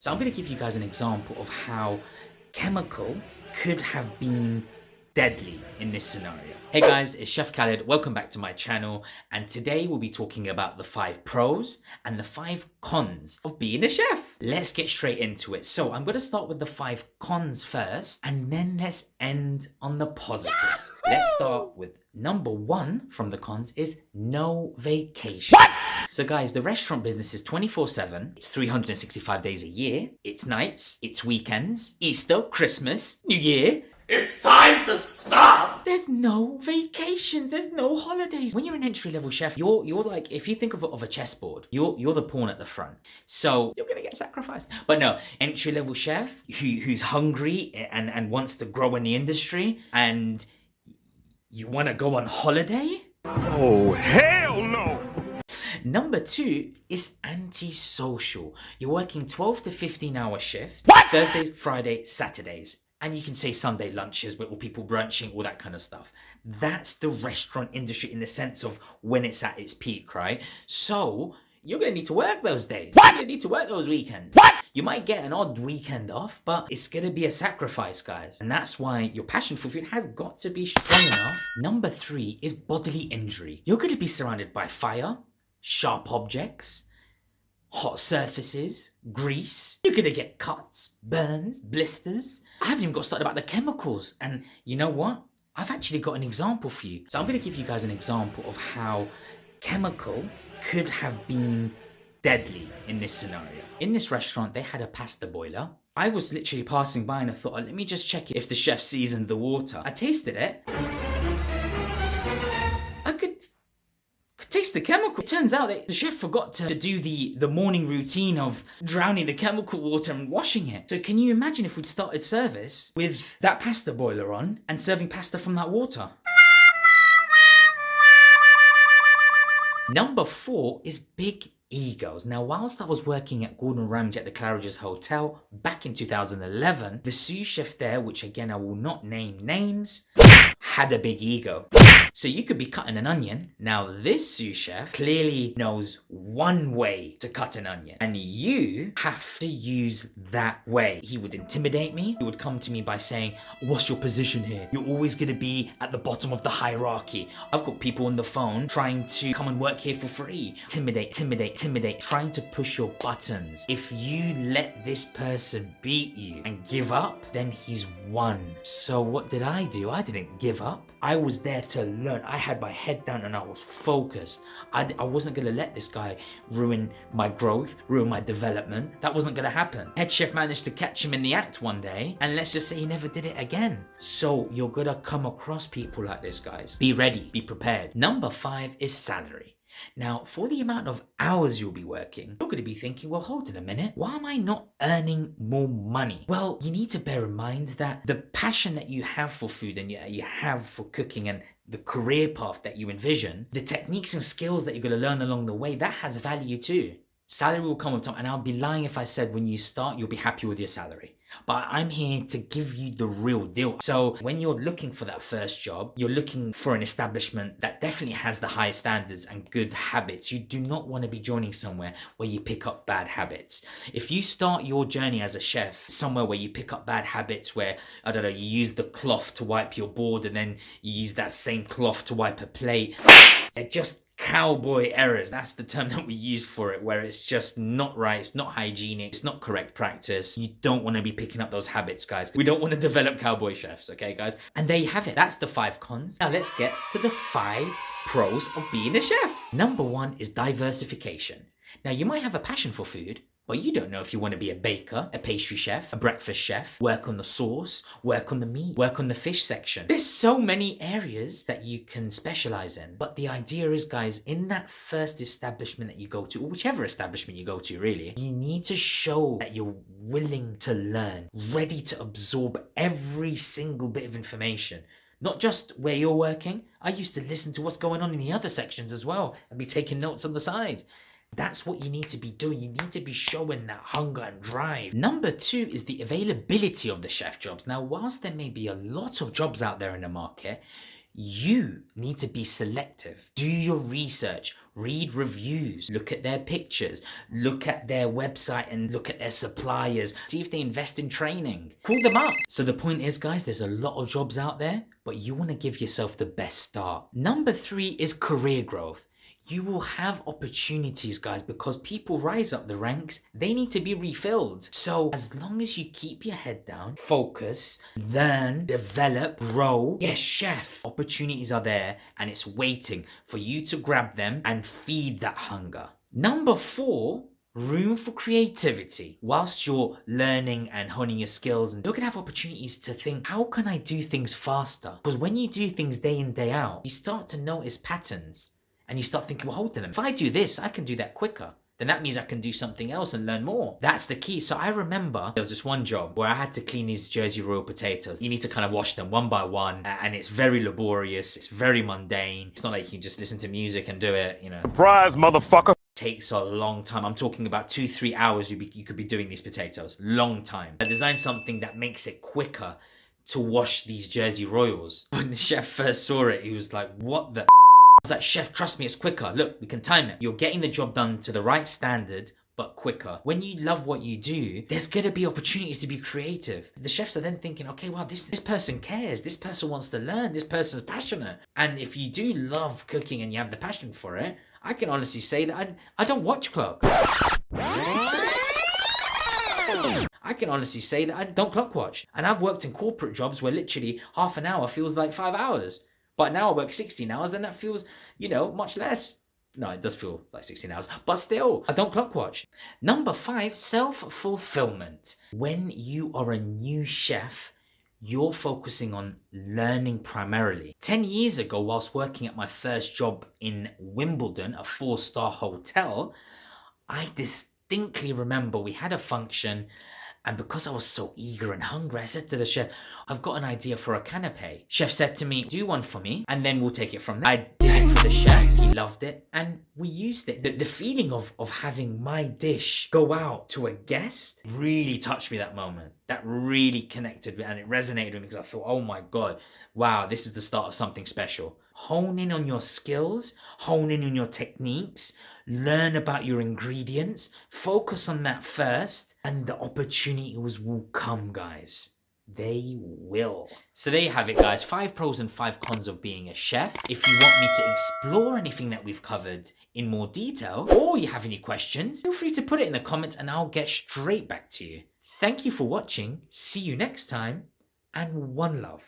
So I'm going to give you guys an example of how chemical could have been deadly in this scenario. Hey guys, it's Chef Khaled. Welcome back to my channel, and today we'll be talking about the 5 pros and the 5 cons of being a chef. Let's get straight into it. So I'm going to start with the 5 cons first, and then let's end on the positives. Let's start with number 1 from the cons is no vacation. What? So guys, the restaurant business is 24/7. It's 365 days a year. It's nights, it's weekends, Easter, Christmas, New Year. It's time to stop! There's no vacations, there's no holidays. When you're an entry-level chef, you're like, if you think of a chessboard, you're the pawn at the front. So you're gonna get sacrificed. But no, entry-level chef who's hungry and wants to grow in the industry, and you wanna go on holiday? Oh, hell no! Number 2 is antisocial. You're working 12 to 15 hour shifts. What? Thursdays, Fridays, Saturdays. And you can say Sunday lunches with all people brunching, all that kind of stuff. That's the restaurant industry in the sense of when it's at its peak, right? So you're going to need to work those days. What? You're going to need to work those weekends. What? You might get an odd weekend off, but it's going to be a sacrifice, guys. And that's why your passion for food has got to be strong enough. Number 3 is bodily injury. You're going to be surrounded by fire, sharp objects, hot surfaces, grease. You're gonna get cuts, burns, blisters. I haven't even got started about the chemicals. And you know what? I've actually got an example for you. So I'm gonna give you guys an example of how chemical could have been deadly in this scenario. In this restaurant, they had a pasta boiler. I was literally passing by and I thought, let me just check if the chef seasoned the water. I tasted it. I could taste the chemical. It turns out that the chef forgot to do the morning routine of drowning the chemical water and washing it. So can you imagine if we'd started service with that pasta boiler on and serving pasta from that water? Number 4 is big egos. Now, whilst I was working at Gordon Ramsay at the Claridge's Hotel back in 2011, the sous chef there, which again I will not name names, had a big ego. So you could be cutting an onion. Now this sous chef clearly knows one way to cut an onion, and you have to use that way. He would intimidate me. He would come to me by saying, what's your position here? You're always going to be at the bottom of the hierarchy. I've got people on the phone trying to come and work here for free. Intimidate, trying to push your buttons. If you let this person beat you and give up, then he's won. So what did I do? I didn't give up. I was there to learn. I had my head down and I was focused. I wasn't going to let this guy ruin my growth, ruin my development. That wasn't going to happen. Head chef managed to catch him in the act one day, and let's just say he never did it again. So you're going to come across people like this, guys. Be ready, be prepared. Number 5 is salary. Now, for the amount of hours you'll be working, you're going to be thinking, well, hold on a minute. Why am I not earning more money? Well, you need to bear in mind that the passion that you have for food and you have for cooking and the career path that you envision, the techniques and skills that you're going to learn along the way, that has value too. Salary will come with time, and I'll be lying if I said when you start, you'll be happy with your salary. But I'm here to give you the real deal. So when you're looking for that first job, you're looking for an establishment that definitely has the highest standards and good habits. You do not want to be joining somewhere where you pick up bad habits. If you start your journey as a chef somewhere where you pick up bad habits, where, I don't know, you use the cloth to wipe your board and then you use that same cloth to wipe a plate, they're just cowboy errors. That's the term that we use for it, where it's just not right, it's not hygienic, it's not correct practice. You don't want to be picking up those habits, guys. We don't want to develop cowboy chefs, okay, guys? And there you have it. That's the 5 cons. Now let's get to the 5 pros of being a chef. Number 1 is diversification. Now you might have a passion for food, but you don't know if you want to be a baker, a pastry chef, a breakfast chef, work on the sauce, work on the meat, work on the fish section. There's so many areas that you can specialize in. But the idea is, guys, in that first establishment that you go to, or whichever establishment you go to, really, you need to show that you're willing to learn, ready to absorb every single bit of information. Not just where you're working. I used to listen to what's going on in the other sections as well and be taking notes on the side. That's what you need to be doing. You need to be showing that hunger and drive. Number 2 is the availability of the chef jobs. Now, whilst there may be a lot of jobs out there in the market, you need to be selective. Do your research. Read reviews, look at their pictures, look at their website and look at their suppliers. See if they invest in training. Call them up. So the point is, guys, there's a lot of jobs out there, but you want to give yourself the best start. Number 3 is career growth. You will have opportunities, guys, because people rise up the ranks. They need to be refilled. So as long as you keep your head down, focus, learn, develop, grow, yes, chef, opportunities are there and it's waiting for you to grab them and feed that hunger. Number 4, room for creativity. Whilst you're learning and honing your skills, and you're gonna have opportunities to think, how can I do things faster? Because when you do things day in, day out, you start to notice patterns. And you start thinking, well, hold on, if I do this, I can do that quicker. Then that means I can do something else and learn more. That's the key. So I remember there was this one job where I had to clean these Jersey Royal potatoes. You need to kind of wash them one by one, and it's very laborious. It's very mundane. It's not like you can just listen to music and do it, you know. Surprise, motherfucker. Takes a long time. I'm talking about 2-3 hours you could be doing these potatoes. Long time. I designed something that makes it quicker to wash these Jersey Royals. When the chef first saw it, he was like, what the I was like, chef, trust me, it's quicker. Look, we can time it. You're getting the job done to the right standard, but quicker. When you love what you do, there's gonna be opportunities to be creative. The chefs are then thinking, okay, wow, this person cares. This person wants to learn. This person's passionate. And if you do love cooking and you have the passion for it, I can honestly say that I don't watch clock. I can honestly say that I don't clock watch. And I've worked in corporate jobs where literally half an hour feels like 5 hours. But now I work 16 hours and that feels, much less. No, it does feel like 16 hours, but still, I don't clock watch. Number 5, self-fulfillment. When you are a new chef, you're focusing on learning primarily. 10 years ago, whilst working at my first job in Wimbledon, a 4-star hotel, I distinctly remember we had a function. And because I was so eager and hungry, I said to the chef, I've got an idea for a canapé. Chef said to me, do one for me, and then we'll take it from there. I did it for the chef, he loved it, and we used it. The feeling of having my dish go out to a guest really touched me that moment. That really connected and it resonated with me because I thought, oh my God, wow, this is the start of something special. Hone in on your skills, hone in on your techniques, learn about your ingredients, focus on that first, and the opportunities will come, guys. They will. So there you have it, guys. 5 pros and 5 cons of being a chef. If you want me to explore anything that we've covered in more detail, or you have any questions, feel free to put it in the comments and I'll get straight back to you. Thank you for watching. See you next time, and one love.